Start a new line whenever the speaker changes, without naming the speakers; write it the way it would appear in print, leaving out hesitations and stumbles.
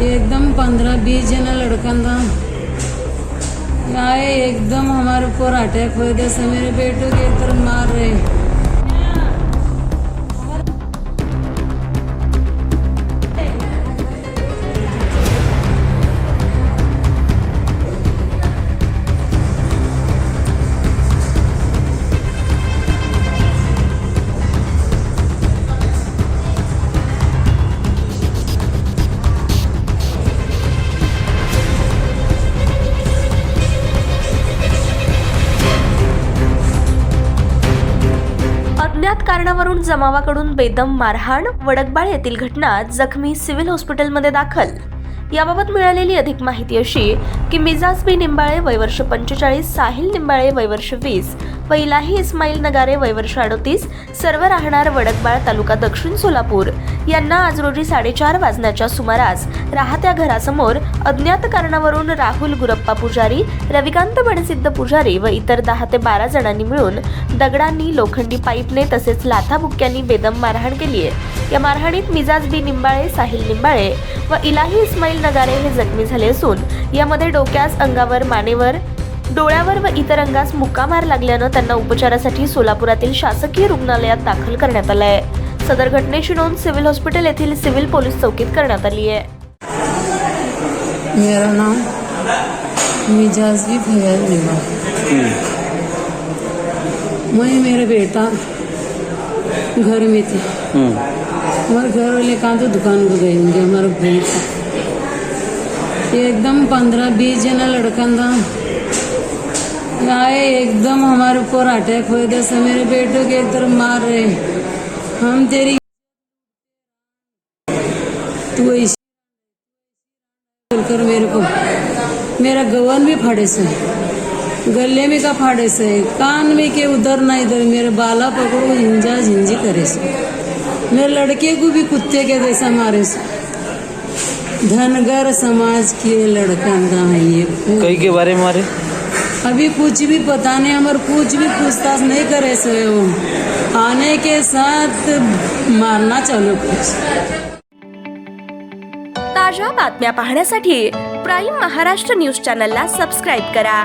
एकदम 15-20 जना लड़कंदा आए, एकदम हमारे ऊपर अटैक हुए। जैसे मेरे बेटों के एक तरफ मार रहे।
अज्ञात कारणावरून जमावाकडून बेदम मारहाण, वडकबाळ येथील घटना, जखमी सिव्हिल हॉस्पिटलमध्ये दाखल। याबाबत मिळालेली अधिक माहिती अशी की मिजाज बी निंबाळे वय वर्ष 45, साहिल निंबाळे वय वर्ष 20 व इलाही इस्माईल नगारे वय वर्ष 38 सर्व राहणार वडकबाळ तालुका दक्षिण सोलापूर यांना आज रोजी 4:30 वाजण्याच्या सुमारास राहत्या घरासमोर अज्ञात कारणावरून राहुल गुरप्पा पुजारी, रविकांत बणसिद्ध पुजारी व इतर 10 ते 12 जणांनी मिळून दगडांनी, लोखंडी पाईपने तसेच लाथाबुक्क्यांनी बेदम मारहाण केली आहे। या मारहाणीत मिजाज बी निंबाळे, साहिल निंबाळे व इलाही इस्माईल नगारे हे जखमी झाले असून यामध्ये डोक्यास, अंगावर, मानेवर, डोळ्यावर व इतर अंगास मुक्का मार लागल्यानं त्यांना उपचारासाठी सोलापुरातील शासकीय रुग्णालयात दाखल करण्यात आलं आहे। सदर घटनेची नोंद सिव्हिल हॉस्पिटल येथील सिव्हिल पोलीस चौकीत करण्यात आली आहे।
मेरा नाम मिजाज बी फैयाज निंबाळे। मैं मेरा बेटा घर में थे। हमारे घर वाले कहाँ तो दुकान को गए होंगे। हमारा बेटा एकदम 15-20 जना लड़कंदा आए, एकदम हमारे ऊपर अटैक हुए। जैसे मेरे बेटों के एक तरफ मार रहे। हम तेरी तू ऐसे बोलकर मेरे को, मेरा गवन भी फाड़े से, गले में का फाड़े से, कान में के उधर ना इधर, मेरे बाला पकड़ो झिंझा झिंझी करे से, मेरे लड़के को भी कुत्ते के जैसा मारे से। धनगर समाज के लड़कंदा है ये।
कई के बारे में मारे?
अभी कुछ भी पता नहीं, हमारे कुछ भी पूछताछ नहीं करे से। वो आने के साथ मारना चालू करे।
ताज्या बातम्या पाहण्यासाठी प्राईम महाराष्ट्र न्यूज चॅनलला सबस्क्राईब करा।